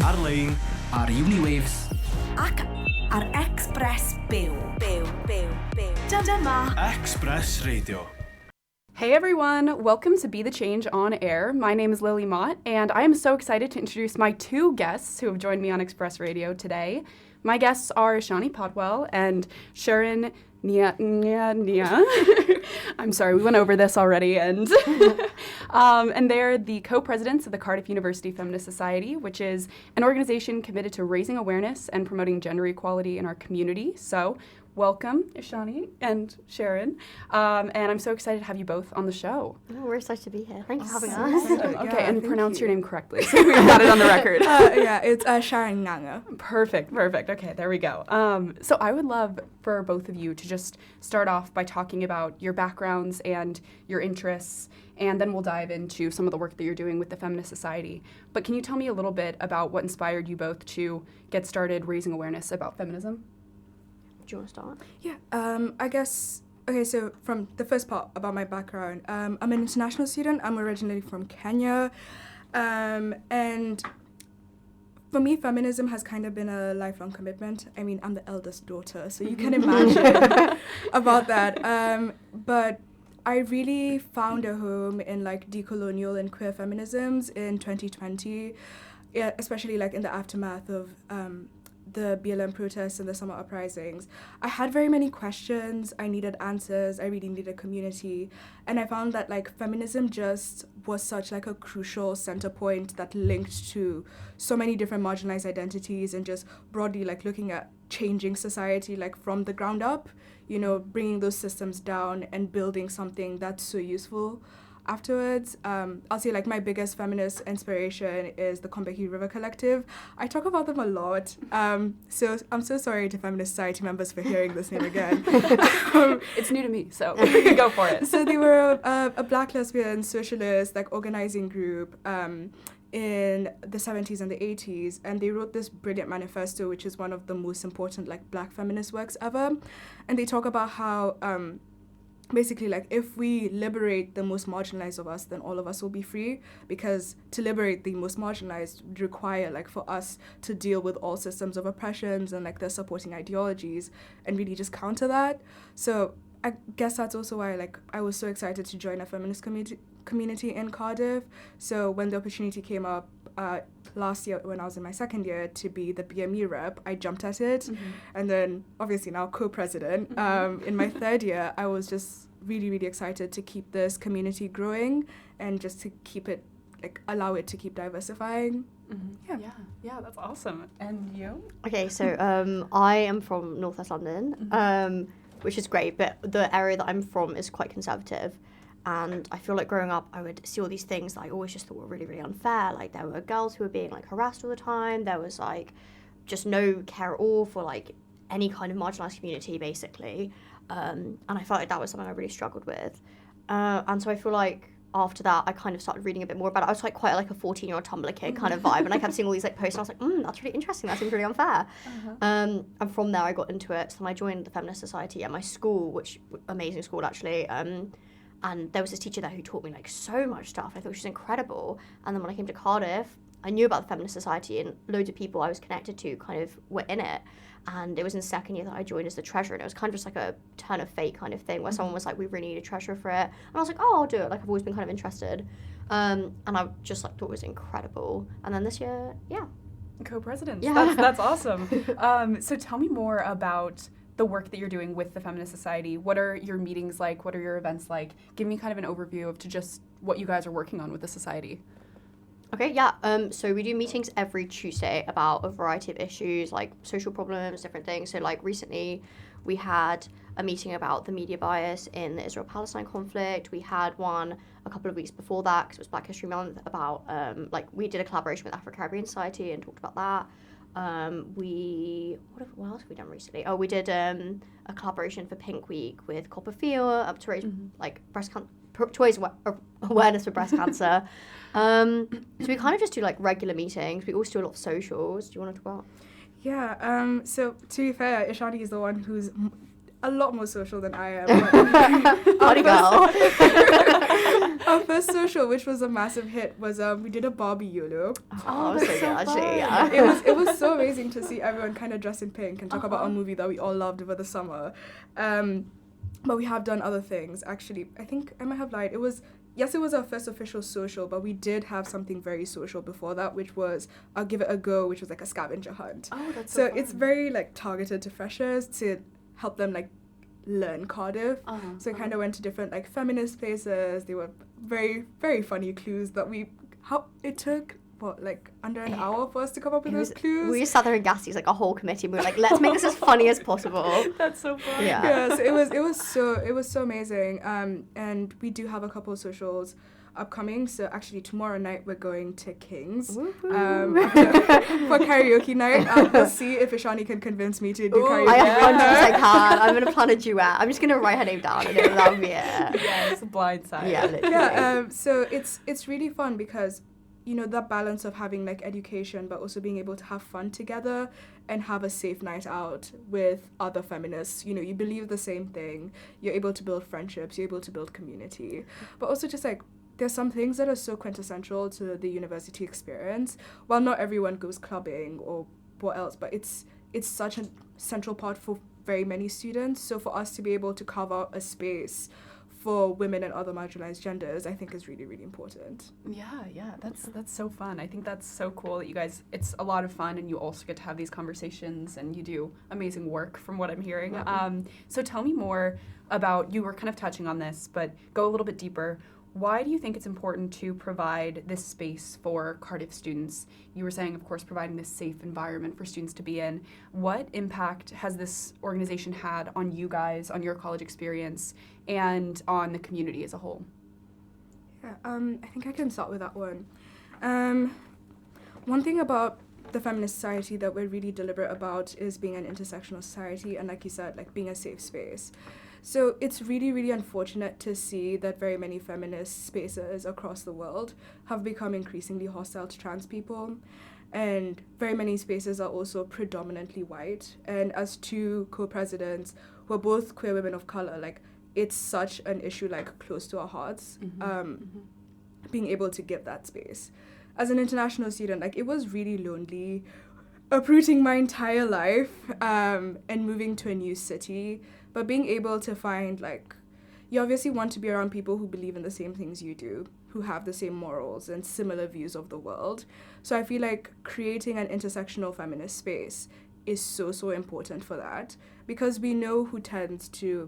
Ar-lein ar Uniwaves ac ar Express Byw. Dyma Express Radio. Hey everyone, welcome to Be the Change on Air. My name is Lily Mott, and I am so excited to introduce my two guests who have joined me on Express Radio today. My guests are Ishani Patwal and Sharon Nia. I'm sorry, we went over this already, and they're the co-presidents of the Cardiff University Feminist Society, which is an organization committed to raising awareness and promoting gender equality in our community. So, welcome, Ishani and Sharon, and I'm so excited to have you both on the show. Oh, we're excited to be here. Thank you for having us. Okay, and pronounce your name correctly, so we've got it on the record. It's Sharon Nanga. Perfect. Okay, there we go. So I would love for both of you to just start off by talking about your backgrounds and your interests, and then we'll dive into some of the work that you're doing with the Feminist Society. But can you tell me a little bit about what inspired you both to get started raising awareness about feminism? Do you want to start? Yeah, I guess, okay, so from the first part about my background, I'm an international student. I'm originally from Kenya, and for me, feminism has kind of been a lifelong commitment. I mean, I'm the eldest daughter, so you can imagine about that. But I really found a home in like decolonial and queer feminisms in 2020, yeah, especially like in the aftermath of the BLM protests and the summer uprisings. I had very many questions. I needed answers. I really needed community. And I found that like feminism just was such like a crucial center point that linked to so many different marginalized identities and just broadly like looking at changing society like from the ground up, you know, bringing those systems down and building something that's so useful afterwards. I'll say like my biggest feminist inspiration is the Combahee River Collective. I talk about them a lot, so I'm so sorry to Feminist Society members for hearing this name again. It's new to me, so go for it. So they were a Black lesbian socialist like organizing group in the 70s and the 80s, and they wrote this brilliant manifesto, which is one of the most important like Black feminist works ever. And they talk about how basically, like, if we liberate the most marginalized of us, then all of us will be free, because to liberate the most marginalized would require, like, for us to deal with all systems of oppressions and, like, their supporting ideologies and really just counter that. So I guess that's also why, like, I was so excited to join a feminist community in Cardiff. So when the opportunity came up last year when I was in my second year to be the BME rep, I jumped at it. Mm-hmm. And then obviously now co-president. In my third year, I was just really, really excited to keep this community growing and just to keep it, like, allow it to keep diversifying. Mm-hmm. Yeah, that's awesome. And you? Okay, so I am from Northwest London, which is great, but the area that I'm from is quite conservative. And I feel like growing up, I would see all these things that I always just thought were really, really unfair. Like, there were girls who were being, like, harassed all the time. There was, like, just no care at all for, like, any kind of marginalised community, basically. And I felt like that was something I really struggled with. And so I feel like after that, I kind of started reading a bit more about it. I was, like, quite, like, a 14-year-old Tumblr kid kind of vibe. And I kept seeing all these, like, posts, and I was like, that's really interesting. That seems really unfair. And from there, I got into it. So then I joined the Feminist Society at my school, which, amazing school, actually. And there was this teacher there who taught me, like, so much stuff. I thought she was incredible. And then when I came to Cardiff, I knew about the Feminist Society, and loads of people I was connected to kind of were in it. And it was in the second year that I joined as the treasurer, and it was kind of just like a turn of fate kind of thing, where someone was like, we really need a treasurer for it. And I was like, oh, I'll do it. Like, I've always been kind of interested. And I just, like, thought it was incredible. And then this year, Co-presidents. Yeah. That's awesome. So tell me more about the work that you're doing with the Feminist Society. What are your meetings like? What are your events like? Give me kind of an overview of to just what you guys are working on with the society. Okay, yeah. So we do meetings every Tuesday about a variety of issues, like social problems, different things. So, like, recently we had a meeting about the media bias in the Israel-Palestine conflict. We had one a couple of weeks before that, because it was Black History Month, about, like, we did a collaboration with Afro-Caribbean Society and talked about that. What else have we done recently? Oh, we did a collaboration for Pink Week with Copperfield up to raise like awareness for breast cancer. So we kind of just do, like, regular meetings. We also do a lot of socials. Do you want to talk about? Yeah. So to be fair, Ishani is the one who's a lot more social than I am. Party girl. Our first social, which was a massive hit, was we did a Barbie YOLO. Oh, that's so so good, actually, fun. yeah. It was so amazing to see everyone kind of dressed in pink and talk about a movie that we all loved over the summer. But we have done other things, actually. I think I might have lied. It was our first official social, but we did have something very social before that, which was I'll Give It a Go, which was like a scavenger hunt. Oh, that's So fun. it's very like targeted to freshers to help them like learn Cardiff. So we kind of went to different like feminist places. They were very, very funny clues that it took like under an hour for us to come up with those clues. We just sat there and gassed like a whole committee. We were like, let's make this as funny as possible. That's so fun. Yeah. So it was so amazing. And we do have a couple of socials upcoming. So actually tomorrow night we're going to King's for karaoke night. We'll see if Ishani can convince me to do karaoke. I 100% can. I'm gonna plan a duet. I'm just gonna write her name down and that'll be it. Yeah, it's a blind side. Yeah, literally. Yeah. So it's really fun because that balance of having like education but also being able to have fun together and have a safe night out with other feminists. You believe the same thing. You're able to build friendships. You're able to build community. But also just like there's some things that are so quintessential to the university experience. While not everyone goes clubbing or what else, but it's such a central part for very many students. So for us to be able to carve out a space for women and other marginalized genders, I think is really, really important. Yeah, that's so fun. I think that's so cool that you guys, it's a lot of fun and you also get to have these conversations and you do amazing work from what I'm hearing. So tell me more about, you were kind of touching on this, but go a little bit deeper. Why do you think it's important to provide this space for Cardiff students? You were saying, of course, providing this safe environment for students to be in. What impact has this organization had on you guys, on your college experience, and on the community as a whole? Yeah, I think I can start with that one. One thing about the feminist society that we're really deliberate about is being an intersectional society and, like you said, like being a safe space. So it's really, really unfortunate to see that very many feminist spaces across the world have become increasingly hostile to trans people. And very many spaces are also predominantly white. And as two co-presidents who are both queer women of color, like it's such an issue like close to our hearts, being able to give that space. As an international student, like it was really lonely uprooting my entire life and moving to a new city. But being able to find, like, you obviously want to be around people who believe in the same things you do, who have the same morals and similar views of the world. So I feel like creating an intersectional feminist space is so, so important for that. Because we know who tends to,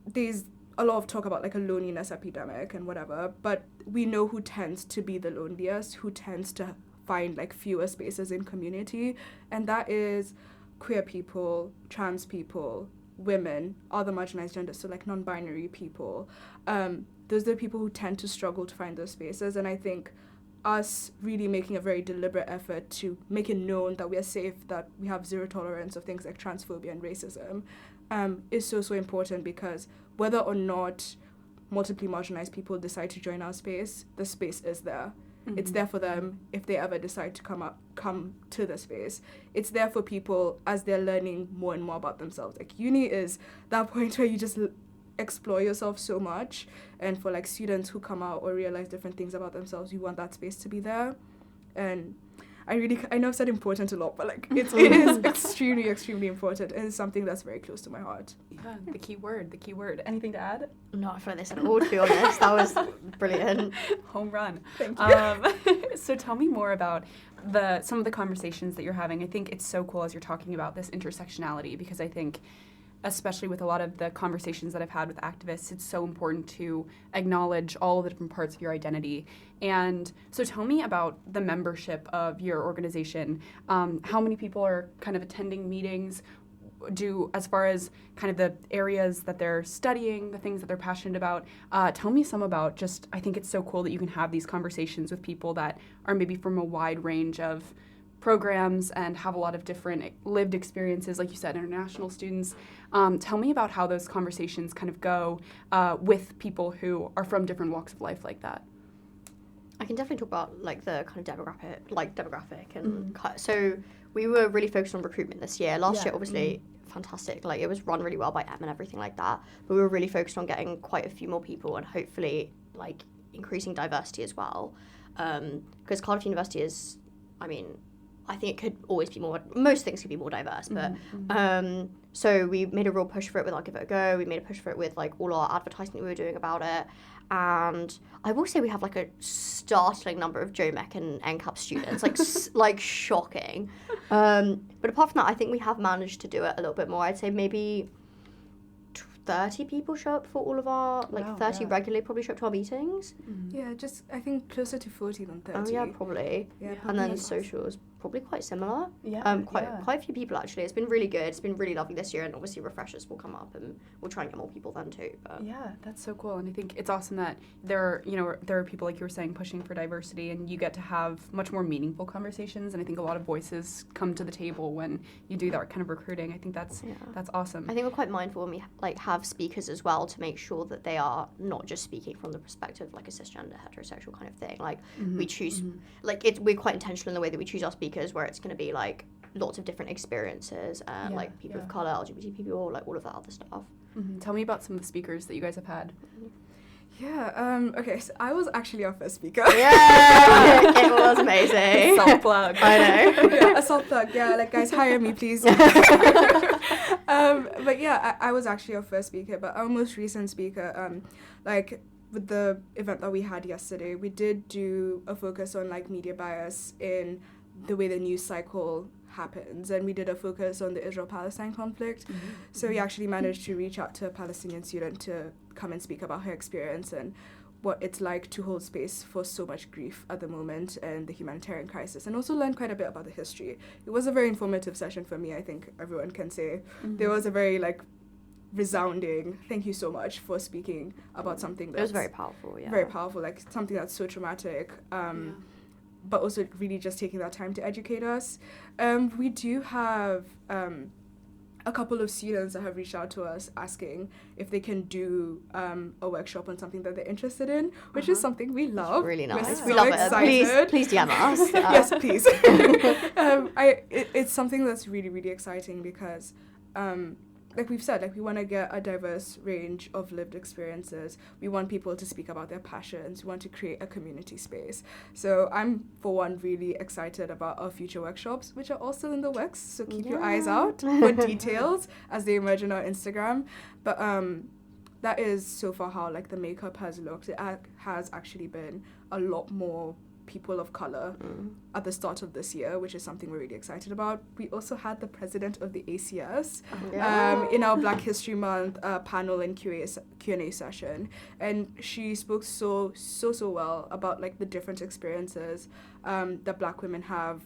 there's a lot of talk about, like, a loneliness epidemic and whatever, but we know who tends to be the loneliest, who tends to find, like, fewer spaces in community. And that is queer people, trans people, women, other marginalized genders, so like non-binary people. Those are the people who tend to struggle to find those spaces, and I think us really making a very deliberate effort to make it known that we are safe, that we have zero tolerance of things like transphobia and racism is so, so important, because whether or not multiply marginalized people decide to join our space, the space is there. Mm-hmm. It's there for them if they ever decide to come to the space. It's there for people as they're learning more and more about themselves. Like uni is that point where you just explore yourself so much, and for like students who come out or realize different things about themselves, you want that space to be there. And I know I've said important a lot, but like it is extremely, extremely important, and it's something that's very close to my heart. Yeah, the key word. Anything to add? No, I feel like they said it all, to be honest. That was brilliant. Home run. Thank you. So tell me more about some of the conversations that you're having. I think it's so cool as you're talking about this intersectionality, because I think, especially with a lot of the conversations that I've had with activists, it's so important to acknowledge all of the different parts of your identity. And so tell me about the membership of your organization. How many people are kind of attending meetings? As far as kind of the areas that they're studying, the things that they're passionate about, tell me some about just, I think it's so cool that you can have these conversations with people that are maybe from a wide range of programs and have a lot of different lived experiences, like you said, international students. Tell me about how those conversations kind of go with people who are from different walks of life like that. I can definitely talk about like the kind of demographic and so we were really focused on recruitment this year. Last year, obviously, fantastic. Like, it was run really well by Em and everything like that. But we were really focused on getting quite a few more people and hopefully, like, increasing diversity as well. Because Cardiff University is, I mean, I think it could always be more, most things could be more diverse, but so we made a real push for it with our Give It a Go. We made a push for it with like all our advertising that we were doing about it. And I will say we have like a startling number of JOMEC and NCAP students, like like shocking. But apart from that, I think we have managed to do it a little bit more. I'd say maybe 30 people show up for all of our, like 30 regularly probably show up to our meetings. Yeah, just I think closer to 40 than 30. Oh yeah, probably. Yeah, And then socials probably quite similar. Yeah. Quite a few people actually. It's been really good. It's been really lovely this year, and obviously refreshers will come up and we'll try and get more people then too. But Yeah, that's so cool. And I think it's awesome that there are people, like you were saying, pushing for diversity, and you get to have much more meaningful conversations. And I think a lot of voices come to the table when you do that kind of recruiting. I think that's awesome. I think we're quite mindful when we like have speakers as well to make sure that they are not just speaking from the perspective of like a cisgender heterosexual kind of thing. Like we choose we're quite intentional in the way that we choose our speakers, where it's going to be like lots of different experiences and like people of colour, LGBT people, like all of that other stuff. Tell me about some of the speakers that you guys have had. Yeah, okay, so I was actually our first speaker. Yeah, it was amazing. Self-plug. I know. Yeah, a soft plug, yeah, like guys, hire me please. But yeah, I was actually our first speaker, but our most recent speaker, like with the event that we had yesterday, we did do a focus on like media bias in the way the news cycle happens, and we did a focus on the Israel-Palestine conflict. So we actually managed to reach out to a Palestinian student to come and speak about her experience and what it's like to hold space for so much grief at the moment and the humanitarian crisis, and also learn quite a bit about the history. It was a very informative session for me, I think everyone can say. There was a very like resounding thank you so much for speaking about something that's It was very powerful, yeah. very powerful, like something that's so traumatic, but also really just taking that time to educate us. We do have a couple of students that have reached out to us asking if they can do a workshop on something that they're interested in, which is something we love. It's really nice. We're We so love excited. it. Please DM us. Yes, please. It's something that's really, really exciting because like we've said, like we want to get a diverse range of lived experiences. We want people to speak about their passions. We want to create a community space. So I'm, for one, really excited about our future workshops, which are also in the works. So keep your eyes out for details as they emerge on our Instagram. But that is so far how like the makeup has looked. It has actually been a lot more people of color at the start of this year, which is something we're really excited about. We also had the president of the ACS in our Black History Month panel and Q&A session, and she spoke so well about like the different experiences that Black women have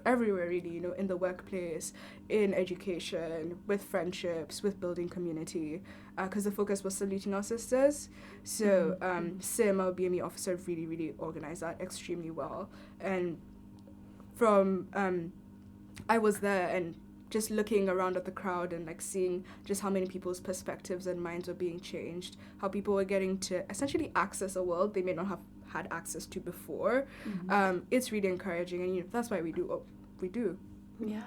everywhere, really, you know, in the workplace, in education, with friendships, with building community, because the focus was saluting our sisters. So Sim, our BME officer, really organized that extremely well. And from I was there and just looking around at the crowd and like seeing just how many people's perspectives and minds were being changed, how people were getting to essentially access a world they may not have had access to before. It's really encouraging, and you know, that's why we do what we do. Yeah.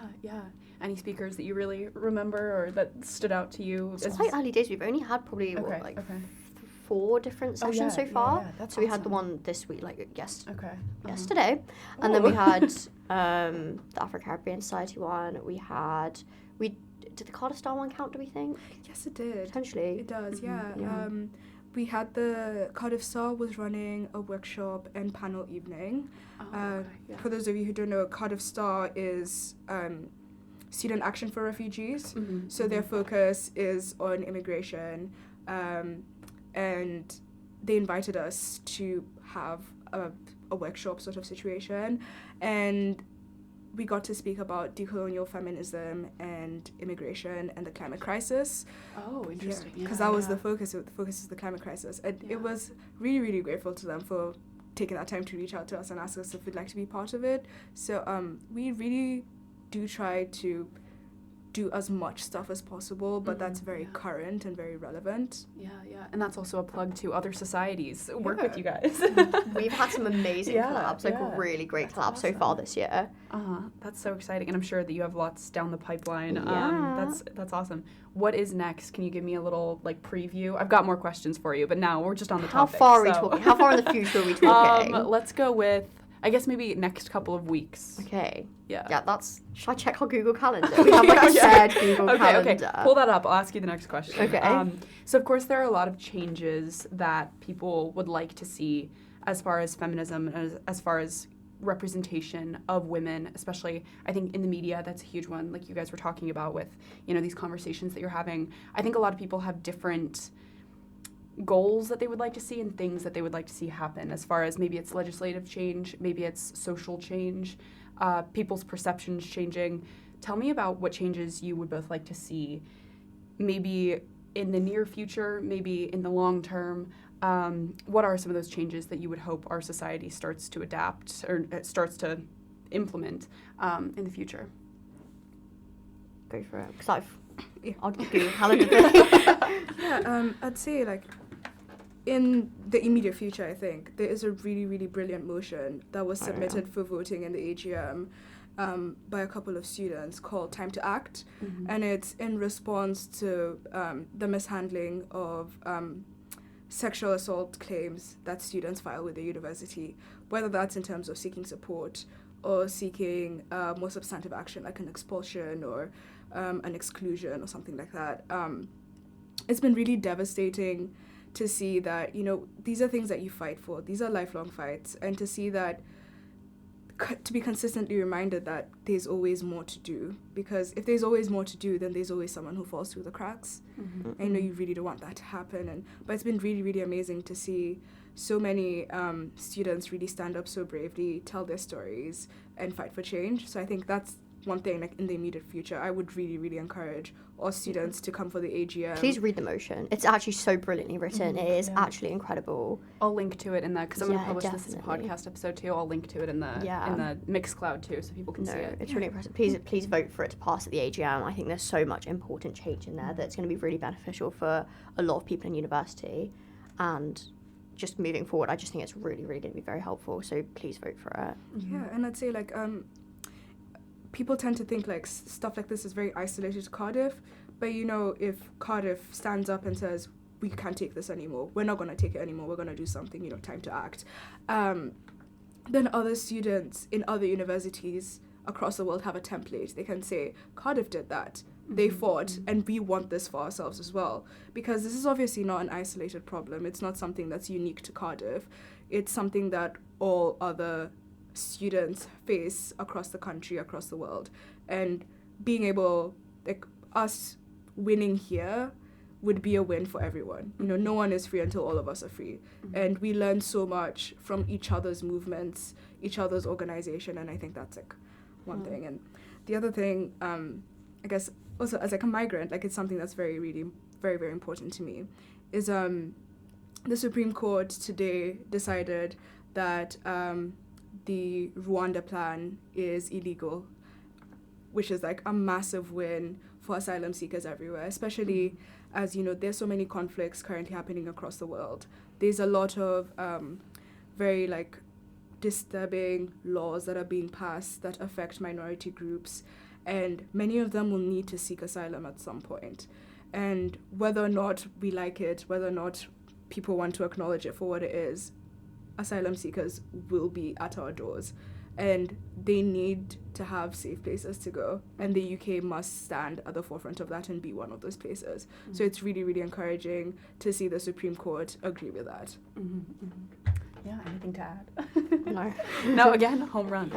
Any speakers that you really remember or that stood out to you? It's quite early days. We've only had probably 4 different sessions so far. That's so we had the one this week, like yesterday, Ooh. and then we had the Afro-Caribbean Society one. Did the Cardiff Star one count? Do we think? Yes, it did. Potentially, it does. Yeah. We had the Cardiff Star was running a workshop and panel evening. For those of you who don't know, Cardiff Star is Student Action for Refugees. So their focus is on immigration, and they invited us to have a workshop sort of situation, and we got to speak about decolonial feminism and immigration and the climate crisis. Oh, interesting. Because that was the focus. The focus is the climate crisis. And it was really, really grateful to them for taking that time to reach out to us and ask us if we'd like to be part of it. So we really do try to do as much stuff as possible, but that's very current and very relevant. Yeah. And that's also a plug to other societies. Work with you guys. We've had some amazing collabs, like really great collabs so far this year. That's so exciting. And I'm sure that you have lots down the pipeline. Yeah. That's awesome. What is next? Can you give me a little like preview? I've got more questions for you, but now we're just on the topic. How far are we talking? How far in the future are we talking? Let's go with, I guess, maybe next couple of weeks. Okay. Yeah, that's... Should I check our Google Calendar? We have like a shared Google Calendar. Okay, pull that up. I'll ask you the next question. Okay. So, of course, there are a lot of changes that people would like to see as far as feminism, as far as representation of women, especially, I think, in the media. That's a huge one, like you guys were talking about with, these conversations that you're having. I think a lot of people have different goals that they would like to see and things that they would like to see happen, as far as maybe it's legislative change, maybe it's social change, people's perceptions changing. Tell me about what changes you would both like to see, maybe in the near future, maybe in the long term. What are some of those changes that you would hope our society starts to adapt or starts to implement in the future? Go for it, because I'll give you a calendar. I'd say like in the immediate future, I think there is a really, really brilliant motion that was submitted for voting in the AGM by a couple of students called Time to Act, and it's in response to the mishandling of sexual assault claims that students file with the university, whether that's in terms of seeking support or seeking more substantive action like an expulsion or an exclusion or something like that. It's been really devastating to see that, these are things that you fight for. These are lifelong fights. And to see that, to be consistently reminded that there's always more to do. Because if there's always more to do, then there's always someone who falls through the cracks. And you really don't want that to happen. But it's been really, really amazing to see so many students really stand up so bravely, tell their stories, and fight for change. So I think that's one thing, like in the immediate future, I would really, really encourage all students to come for the AGM. Please read the motion. It's actually so brilliantly written. It is actually incredible. I'll link to it in that, because I'm going to publish definitely. this as a podcast episode too. I'll link to it in the Mixcloud too, so people can see it. It's really impressive. Please vote for it to pass at the AGM. I think there's so much important change in there that's going to be really beneficial for a lot of people in university, and just moving forward, I just think it's really, really going to be very helpful. So please vote for it. Yeah, and I'd say like people tend to think like stuff like this is very isolated to Cardiff, but if Cardiff stands up and says, we can't take this anymore, we're not going to take it anymore, we're going to do something, time to act, then other students in other universities across the world have a template. They can say, Cardiff did that, they fought, and we want this for ourselves as well. Because this is obviously not an isolated problem. It's not something that's unique to Cardiff. It's something that all other students face across the country, across the world. And being able, like, us winning here would be a win for everyone. No one is free until all of us are free. And we learn so much from each other's movements, each other's organization, and I think that's like one thing. And the other thing, I guess also as like a migrant, like it's something that's very, really, very, very important to me, is the Supreme Court today decided that the Rwanda plan is illegal, which is like a massive win for asylum seekers everywhere, especially as, there's so many conflicts currently happening across the world. There's a lot of very like disturbing laws that are being passed that affect minority groups, and many of them will need to seek asylum at some point. And whether or not we like it, whether or not people want to acknowledge it for what it is, asylum seekers will be at our doors, and they need to have safe places to go, and the UK must stand at the forefront of that and be one of those places. So it's really, really encouraging to see the Supreme Court agree with that. Yeah, anything to add? No. No, again, home run.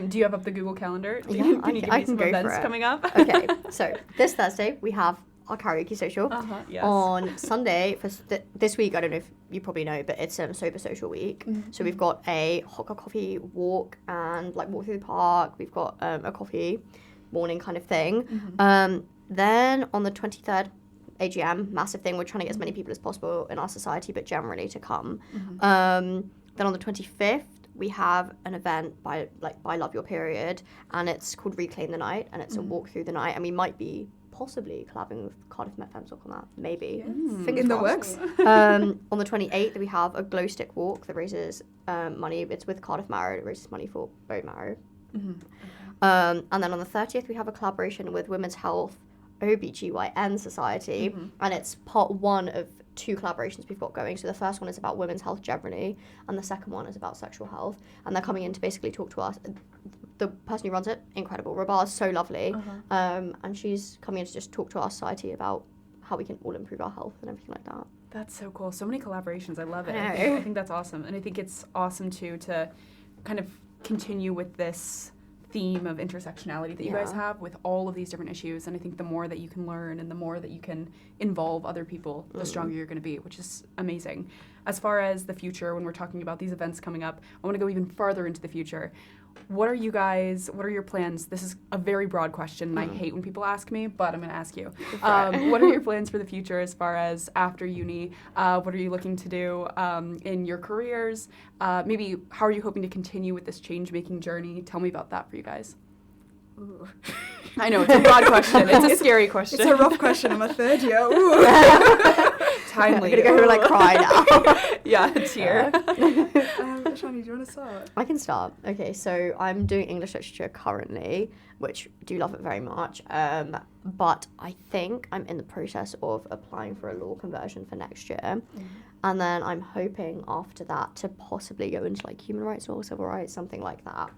Do you have up the Google Calendar? Can you give me some events coming up? Okay, so this Thursday we have our karaoke social. Yes. On Sunday, for this week, I don't know if you probably know, but it's Sober Social Week. So we've got a hot cup coffee walk and like walk through the park. We've got a coffee morning kind of thing. Then on the 23rd, AGM, massive thing. We're trying to get as many people as possible in our society, but generally to come. Then on the 25th, we have an event by Love Your Period, and it's called Reclaim the Night, and it's a walk through the night, and we might be possibly collabing with Cardiff Met Femmes on that, maybe. Fingers In the crossed. works. On the 28th, we have a glow stick walk that raises money. It's with Cardiff Marrow. It raises money for bone marrow. And then on the 30th, we have a collaboration with Women's Health OBGYN Society, and it's part one of 2 collaborations we've got going. So the first one is about women's health generally, and the second one is about sexual health. And they're coming in to basically talk to us. The person who runs it, incredible. Rabar is so lovely. And she's coming in to just talk to our society about how we can all improve our health and everything like that. That's so cool. So many collaborations. I love it. I know. I think that's awesome. And I think it's awesome, too, to kind of continue with this theme of intersectionality that you guys have with all of these different issues. And I think the more that you can learn and the more that you can involve other people, the stronger you're going to be, which is amazing. As far as the future, when we're talking about these events coming up, I want to go even farther into the future. What are your plans? This is a very broad question, and I hate when people ask me, but I'm going to ask you. What are your plans for the future as far as after uni? What are you looking to do in your careers? Maybe how are you hoping to continue with this change-making journey? Tell me about that for you guys. Ooh. I know, it's a broad question. It's a scary question. It's a rough question. I'm a third year. Ooh. Timely. I'm gonna go like cry now. Yeah, a tear. Ishani, do you want to start? I can start. Okay, so I'm doing English literature currently, which do love it very much. But I think I'm in the process of applying for a law conversion for next year. And then I'm hoping after that to possibly go into like human rights law, civil rights, something like that.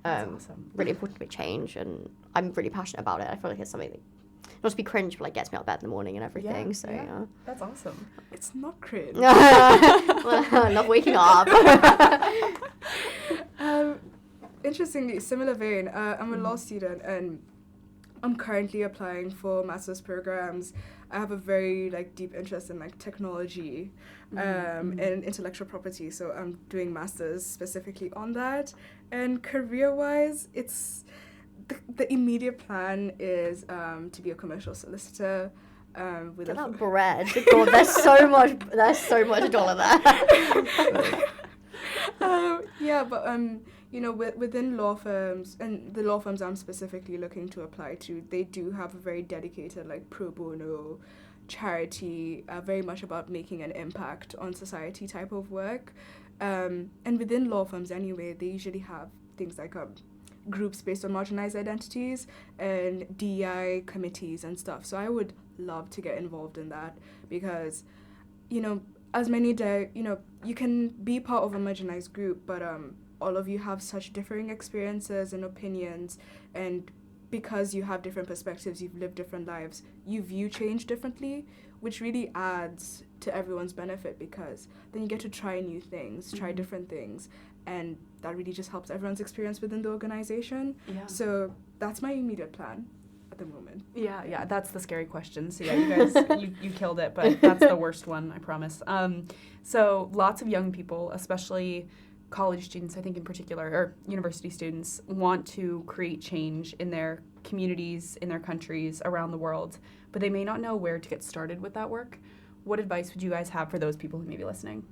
That's awesome. Really important to make change, and I'm really passionate about it. I feel like it's something that, not to be cringe, but like gets me out of bed in the morning and everything. Yeah. That's awesome. It's not cringe. I love waking up. Interestingly, similar vein, I'm a law student and I'm currently applying for master's programs. I have a very deep interest in technology and intellectual property, so I'm doing masters specifically on that. And career-wise, it's the immediate plan is to be a commercial solicitor. With Get that bread. God, there's so much dollar there. Yeah, but within law firms, and the law firms I'm specifically looking to apply to, they do have a very dedicated pro bono charity, very much about making an impact on society type of work. And within law firms anyway, they usually have things like groups based on marginalized identities and DEI committees and stuff. So I would love to get involved in that because, as many you can be part of a marginalized group, but all of you have such differing experiences and opinions, and because you have different perspectives, you've lived different lives, you view change differently, which really adds to everyone's benefit because then you get to try new things, try different things, and that really just helps everyone's experience within the organization. Yeah. So that's my immediate plan at the moment. Yeah, that's the scary question. So yeah, you guys, you killed it, but that's the worst one, I promise. So lots of young people, especially college students, I think in particular, or university students, want to create change in their communities, in their countries, around the world, but they may not know where to get started with that work. What advice would you guys have for those people who may be listening?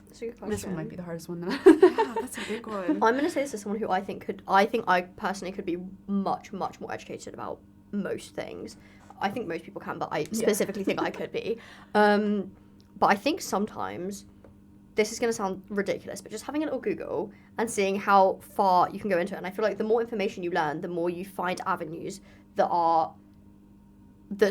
That's a good question. This one might be the hardest one. Yeah, that's a big one. I'm going to say this as someone who I think I personally could be much, much more educated about most things. I think most people can, but I specifically think I could be. But I think sometimes, this is going to sound ridiculous, but just having a little Google and seeing how far you can go into it. And I feel like the more information you learn, the more you find avenues that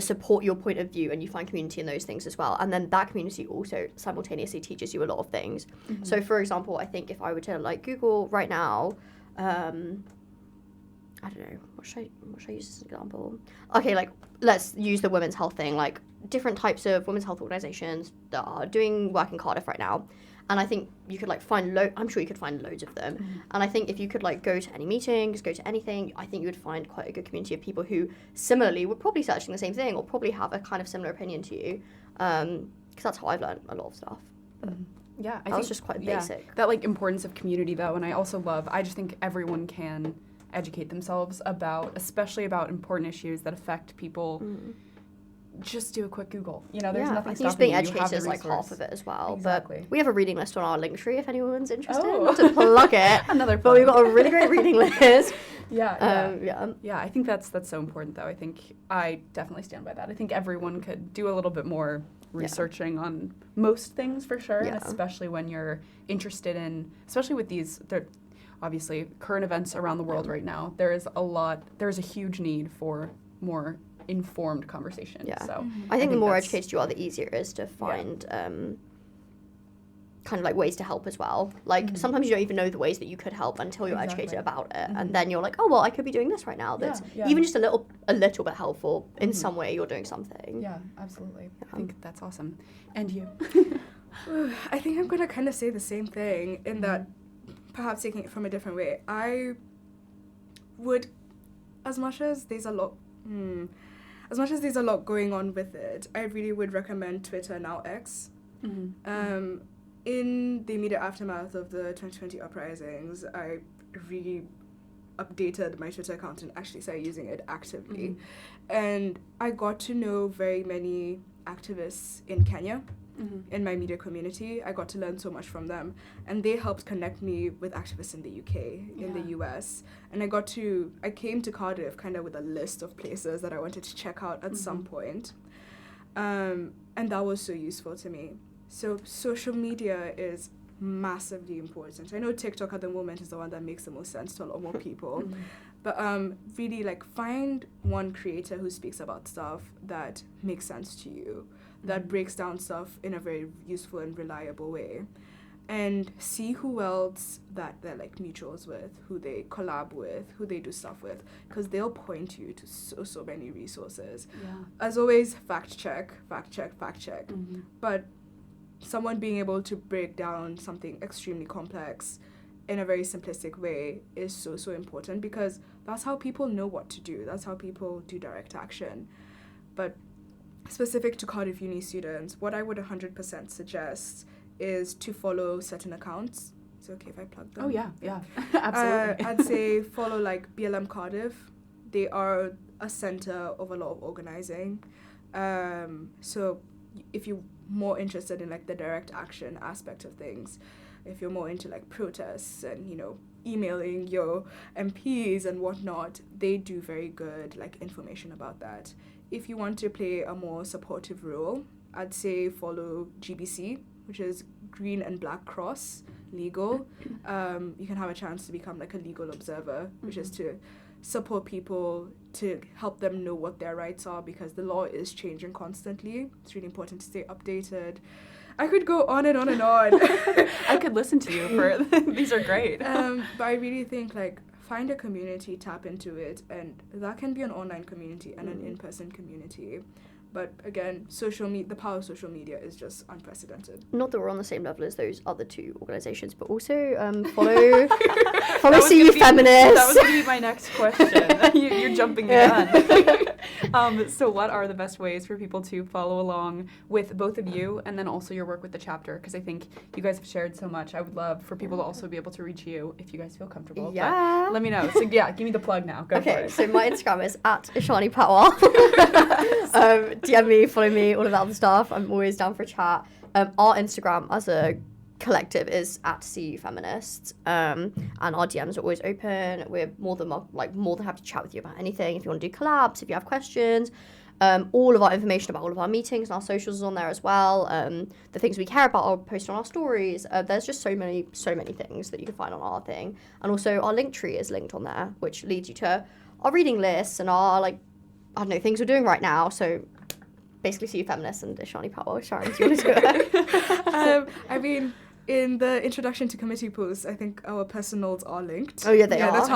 support your point of view, and you find community in those things as well. And then that community also simultaneously teaches you a lot of things. Mm-hmm. So for example, I think if I were to Google right now, I don't know, what should I use as an example? Okay, let's use the women's health thing, different types of women's health organizations that are doing work in Cardiff right now. And I think you could find I'm sure you could find loads of them. Mm-hmm. And I think if you could go to any meetings, go to anything, I think you would find quite a good community of people who similarly were probably searching the same thing or probably have a kind of similar opinion to you. Because that's how I've learned a lot of stuff. But yeah, I think was just quite basic. That importance of community though, and I just think everyone can educate themselves especially about important issues that affect people just do a quick Google. You know, there's yeah, nothing I think just stopping being you. You have educated the is like half resource. of it as well. Exactly. But we have a reading list on our link tree if anyone's interested. Oh. Not to plug it, Another but we've plug. got a really great reading list. Yeah. Yeah. I think that's so important, though. I think I definitely stand by that. I think everyone could do a little bit more researching on most things for sure, and Yeah. especially when you're interested in, especially with these, obviously, current events around the world right now. There's a huge need for more informed conversation. Yeah. So I think the more that's- educated you are, the easier it is to find kind of like ways to help as well. Like sometimes you don't even know the ways that you could help until you're educated about it, and then you're like, oh well, I could be doing this right now. That's even just a little bit helpful in some way. You're doing something. Yeah, absolutely. I think that's awesome. And you? I think I'm gonna kind of say the same thing in that, perhaps taking it from a different way. I would, as much as there's a lot going on with it, I really would recommend Twitter, now X. In the immediate aftermath of the 2020 uprisings, I really updated my Twitter account and actually started using it actively. And I got to know very many activists in Kenya, in my media community. I got to learn so much from them. And they helped connect me with activists in the UK, in the US. And I came to Cardiff kind of with a list of places that I wanted to check out at some point. And that was so useful to me. So social media is massively important. I know TikTok at the moment is the one that makes the most sense to a lot more people. But really, like, find one creator who speaks about stuff that makes sense to you, that breaks down stuff in a very useful and reliable way. And see who else that they're like mutuals with, who they collab with, who they do stuff with, because they'll point you to so many resources. As always, fact check. But someone being able to break down something extremely complex in a very simplistic way is so important, because that's how people know what to do. That's how people do direct action. But specific to Cardiff Uni students, what I would 100% suggest is to follow certain accounts. Is it okay if I plug them? Oh, yeah. Absolutely. I'd say follow like BLM Cardiff. They are a center of a lot of organizing. So if you're more interested in like the direct action aspect of things, if you're more into like protests and, you know, emailing your MPs and whatnot, they do very good like information about that. If you want to play a more supportive role, I'd say follow GBC, which is Green and Black Cross Legal. You can have a chance to become like a legal observer, which is to support people, to help them know what their rights are, because the law is changing constantly. It's really important to stay updated. I could go on and on and on. I could listen to you for these are great. But I really think like find a community, tap into it, and that can be an online community and an in-person community. But again, the power of social media is just unprecedented. Not that we're on the same level as those other two organisations, but also follow CU Feminist. That was going to be my next question. You're jumping the gun. So what are the best ways for people to follow along with both of you, and then also your work with the chapter? Because I think you guys have shared so much. I would love for people to also be able to reach you if you guys feel comfortable. Yeah. But let me know. So yeah, give me the plug now. Go for Okay, it. so my Instagram is at Ishani Patwal. DM me, follow me, all of that other stuff. I'm always down for a chat. Our Instagram as a collective is at CU Feminists, and our DMs are always open. We're more than happy to chat with you about anything. If you want to do collabs, if you have questions, all of our information about all of our meetings and our socials is on there as well. The things we care about are posted on our stories. There's just so many things that you can find on our thing, and also our link tree is linked on there, which leads you to our reading lists and our things we're doing right now. So basically, CU Feminists and Ishani Patwal. Sharon, do you want to do it? I mean, in the introduction to committee posts, I think our personals are linked. Oh yeah, they are. They're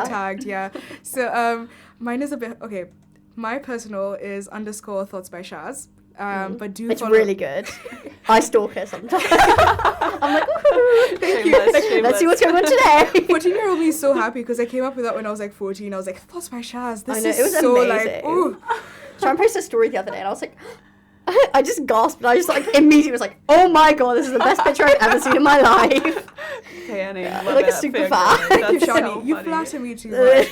tagged. Yeah. So mine is a bit okay. My personal is _thoughts by Shaz. But do it's follow. really good. I stalk her sometimes. I'm like, woohoo! Thank you. Let's see what's going on today. 14-year-old me is so happy because I came up with that when I was like 14. I was like, thoughts by Shaz. This I know, is it was so amazing. like, ooh. Sharon posted a story the other day, and I was like, I just gasped, and I just immediately was like, oh my god, this is the best picture I've ever seen in my life. Okay, Annie, Like a super fan. Thank you, Shani. You flatter me too much.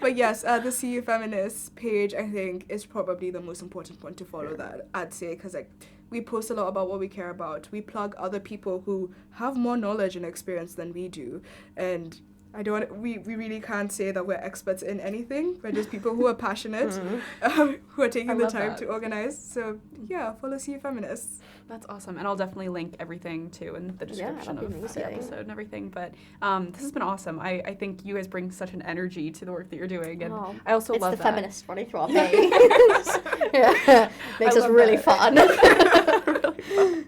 But yes, the CU Feminist page, I think, is probably the most important one to follow, that I'd say, because like we post a lot about what we care about. We plug other people who have more knowledge and experience than we do, and we really can't say that we're experts in anything. We're just people who are passionate, who are taking the time to organize. So yeah, follow CU Feminists. That's awesome. And I'll definitely link everything too in the description of the episode and everything. But this has been awesome. I think you guys bring such an energy to the work that you're doing. And I also love that. It's the feminist running through our veins. Yeah. Makes us really fun. Really fun.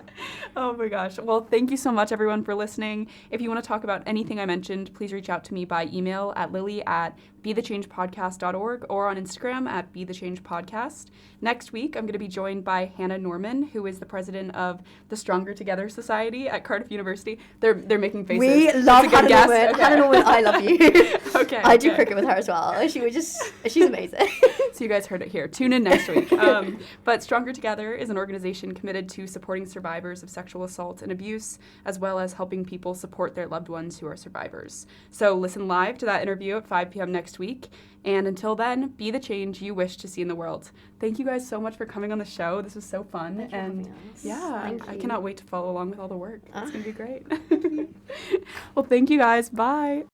Oh my gosh. Well, thank you so much, everyone, for listening. If you want to talk about anything I mentioned, please reach out to me by email at lily@bethechangepodcast.org or on Instagram at bethechangepodcast. Next week, I'm going to be joined by Hannah Norman, who is the president of the Stronger Together Society at Cardiff University. They're making faces. We love Hannah Norman. Okay. Hannah Norman, I love you. Okay. I do cricket with her as well. She's amazing. So you guys heard it here. Tune in next week. But Stronger Together is an organization committed to supporting survivors of sexual assault and abuse, as well as helping people support their loved ones who are survivors. So listen live to that interview at 5 p.m. next week. And until then, be the change you wish to see in the world. Thank you guys so much for coming on the show. This was so fun. Thank you for having us. Yeah, Thank I you. cannot wait to follow along with all the work. It's going to be great. Well, thank you guys. Bye.